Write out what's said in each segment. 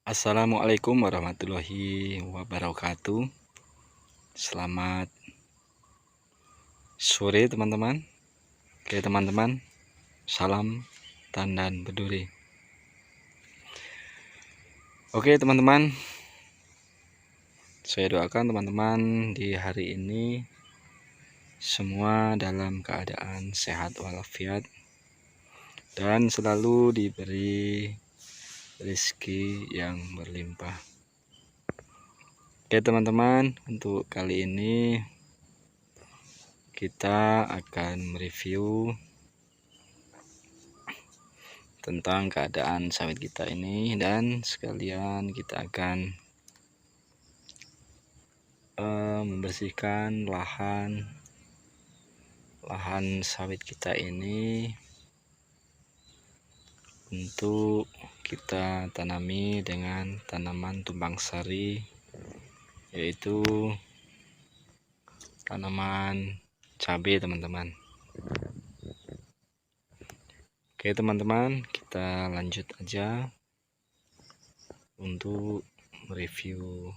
Assalamualaikum warahmatullahi wabarakatuh. Selamat sore teman-teman. Oke teman-teman, salam tandan berduri. Oke teman-teman, saya doakan teman-teman di hari ini semua dalam keadaan sehat walafiat dan selalu diberi rezeki yang berlimpah. Oke teman-teman, untuk kali ini kita akan mereview tentang keadaan sawit kita ini, dan sekalian kita akan membersihkan lahan sawit kita ini untuk kita tanami dengan tanaman tumpang sari, yaitu tanaman cabai teman-teman. Oke teman-teman, kita lanjut aja untuk mereview.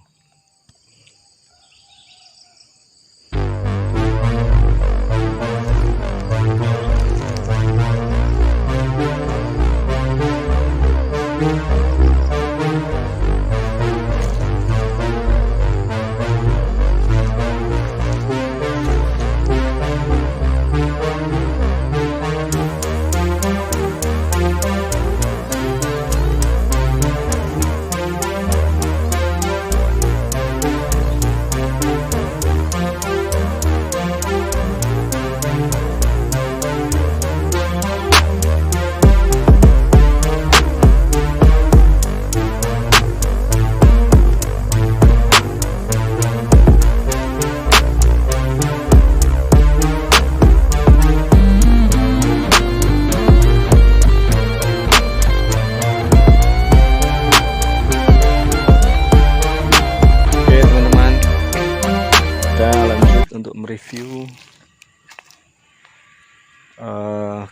Untuk mereview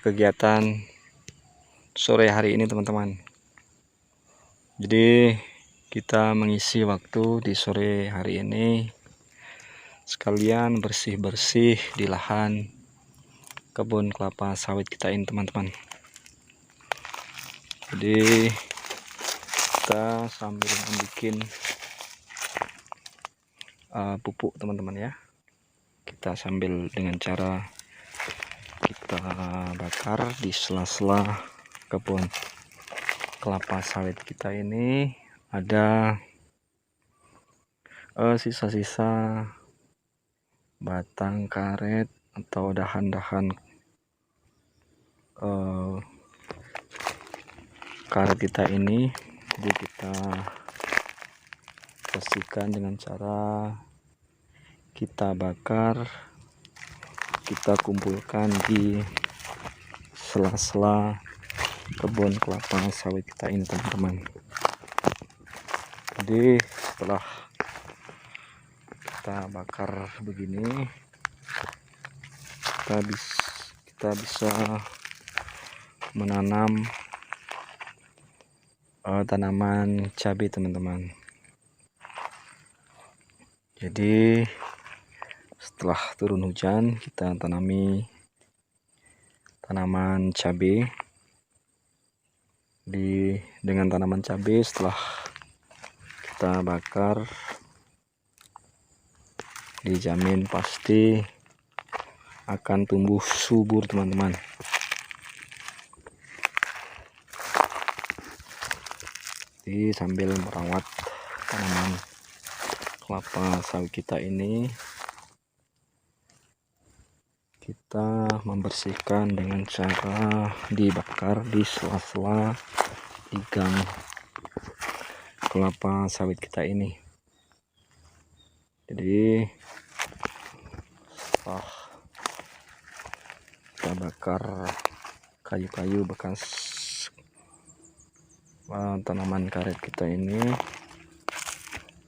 kegiatan sore hari ini teman-teman. Jadi kita mengisi waktu di sore hari ini sekalian bersih-bersih di lahan kebun kelapa sawit kita ini teman-teman. Jadi kita sambil membuat pupuk teman-teman ya. Kita sambil dengan cara kita bakar di sela-sela kebun kelapa sawit kita ini ada sisa-sisa batang karet atau dahan-dahan karet kita ini. Jadi kita bersihkan dengan cara kita bakar, kita kumpulkan di sela-sela kebun kelapa sawit kita ini teman-teman. Jadi setelah kita bakar begini, kita bisa menanam tanaman cabai teman-teman. Jadi setelah turun hujan kita tanami tanaman cabai. Dengan tanaman cabai setelah kita bakar dijamin pasti akan tumbuh subur teman-teman. Jadi sambil merawat tanaman kelapa sawit kita ini, kita membersihkan dengan cara dibakar di sela-sela di gang kelapa sawit kita ini. Jadi setelah kita bakar kayu-kayu bekas tanaman karet kita ini,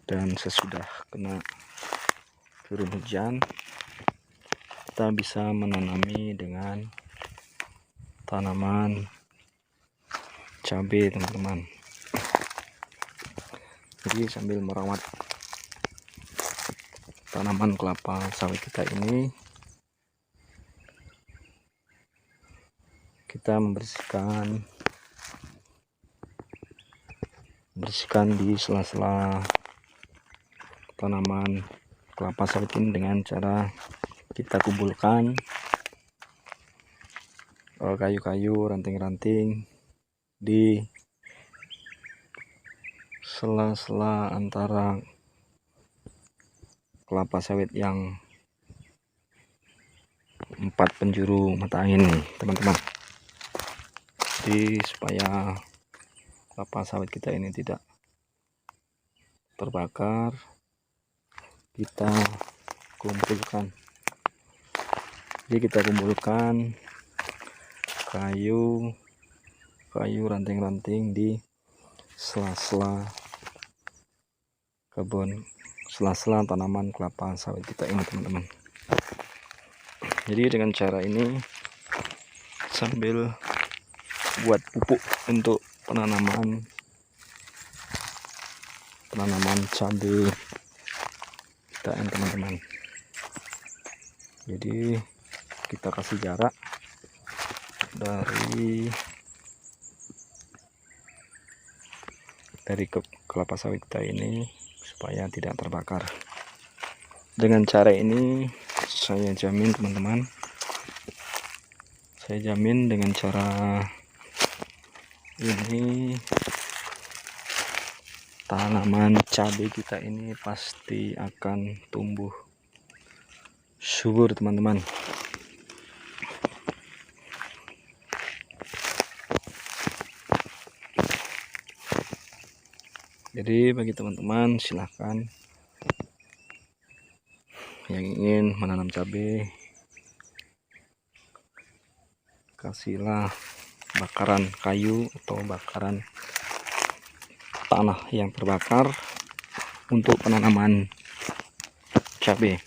dan sesudah kena turun hujan, kita bisa menanami dengan tanaman cabai teman-teman. Jadi sambil merawat tanaman kelapa sawit kita ini, kita membersihkan di sela-sela tanaman kelapa sawit ini dengan cara kita kumpulkan kayu-kayu, ranting-ranting di sela-sela antara kelapa sawit yang 4 penjuru mata angin nih teman-teman. Jadi supaya kelapa sawit kita ini tidak terbakar, kita kumpulkan. Jadi kita kumpulkan kayu ranting-ranting di sela-sela kebun, sela-sela tanaman kelapa sawit kita ini teman-teman. Jadi dengan cara ini sambil buat pupuk untuk penanaman cabai kita ini teman-teman. Jadi kita kasih jarak dari kelapa sawit kita ini supaya tidak terbakar. Dengan cara ini saya jamin teman-teman, dengan cara ini tanaman cabai kita ini pasti akan tumbuh subur teman-teman. Jadi bagi teman-teman silahkan yang ingin menanam cabai, kasihlah bakaran kayu atau bakaran tanah yang terbakar untuk penanaman cabai.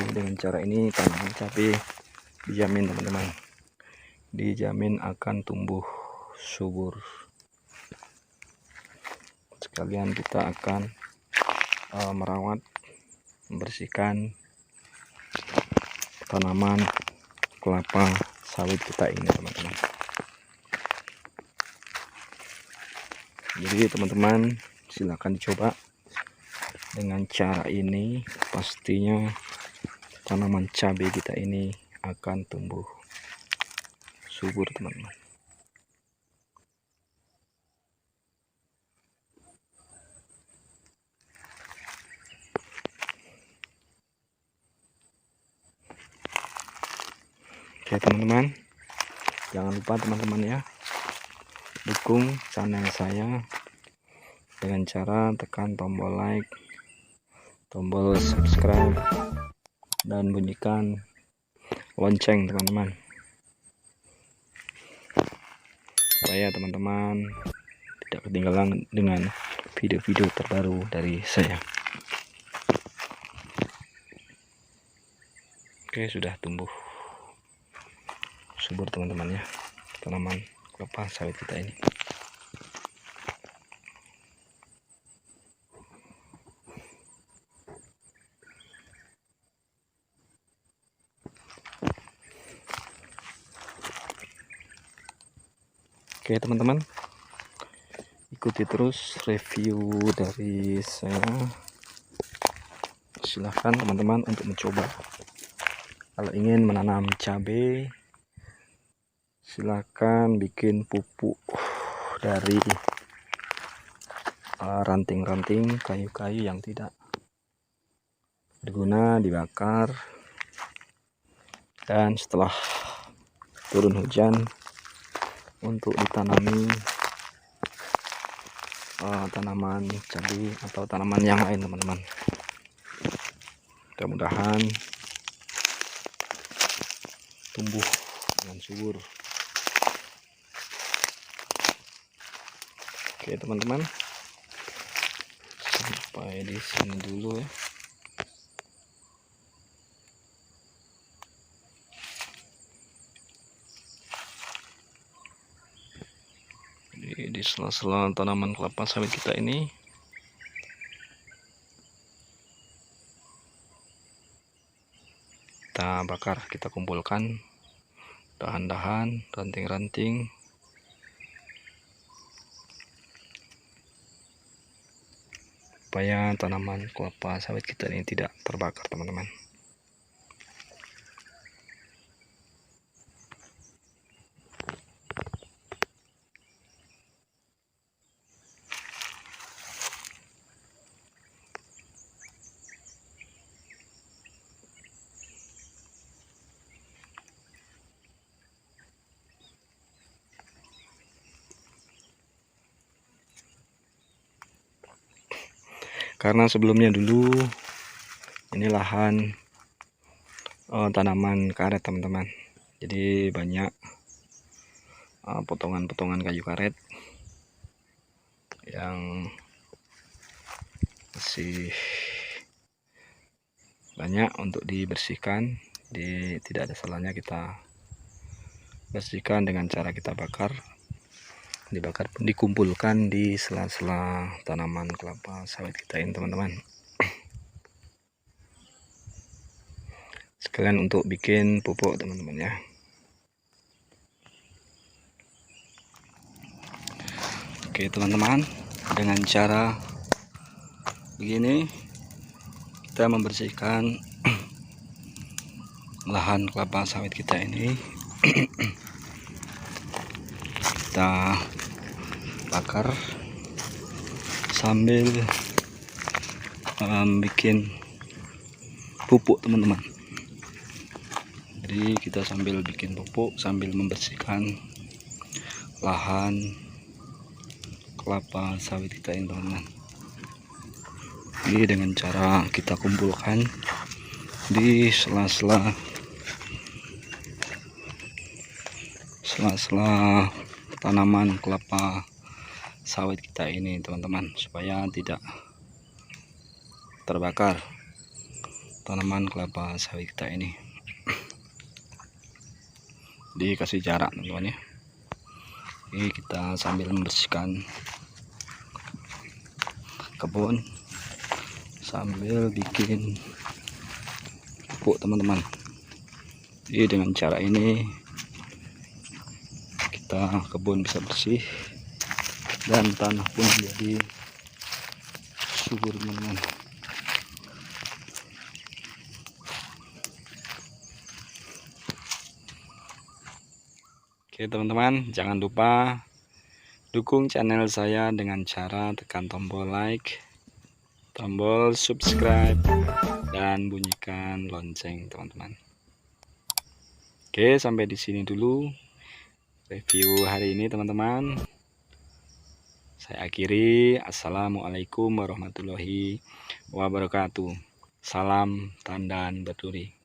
Dengan cara ini tanaman cabai dijamin teman-teman, dijamin akan tumbuh subur. Sekalian kita akan merawat, membersihkan tanaman kelapa sawit kita ini teman-teman. Jadi teman-teman silakan dicoba dengan cara ini, pastinya tanaman cabai kita ini akan tumbuh subur teman-teman. Oke teman-teman, jangan lupa teman-teman ya, dukung channel saya dengan cara tekan tombol like, tombol subscribe, dan bunyikan lonceng teman-teman, supaya teman-teman tidak ketinggalan dengan video-video terbaru dari saya. Oke, sudah tumbuh subur teman-teman ya tanaman kelapa sawit kita ini. Oke teman-teman, ikuti terus review dari saya. Silahkan teman-teman untuk mencoba. Kalau ingin menanam cabai, silahkan bikin pupuk dari ranting-ranting kayu-kayu yang tidak berguna, dibakar, dan setelah turun hujan untuk ditanami tanaman cabai atau tanaman yang lain teman-teman. Mudah-mudahan tumbuh dengan subur. Oke teman-teman, sampai di sini dulu ya. Di sela-sela tanaman kelapa sawit kita ini kita bakar, kita kumpulkan dahan-dahan, ranting-ranting, supaya tanaman kelapa sawit kita ini tidak terbakar teman-teman. Karena sebelumnya dulu ini lahan tanaman karet teman-teman, jadi banyak potongan-potongan kayu karet yang masih banyak untuk dibersihkan. Tidak ada salahnya kita bersihkan dengan cara kita bakar. Dibakar pun dikumpulkan di sela-sela tanaman kelapa sawit kita ini teman-teman, sekalian untuk bikin pupuk teman-teman ya. Oke teman-teman, dengan cara begini kita membersihkan lahan kelapa sawit kita ini. Kita bakar sambil bikin pupuk teman-teman. Jadi kita sambil bikin pupuk, sambil membersihkan lahan kelapa sawit kita ini teman-teman. Ini dengan cara kita kumpulkan di sela-sela tanaman kelapa sawit kita ini teman-teman, supaya tidak terbakar tanaman kelapa sawit kita ini. Dikasih jarak teman-teman ya. Ini kita sambil membersihkan kebun sambil bikin pupuk teman-teman. Jadi dengan cara ini kebun bisa bersih dan tanah pun jadi subur teman-teman. Oke teman-teman, jangan lupa dukung channel saya dengan cara tekan tombol like, tombol subscribe, dan bunyikan lonceng teman-teman. Oke, sampai di sini dulu review hari ini teman-teman. Saya akhiri. Assalamualaikum warahmatullahi wabarakatuh. Salam tandan berduri.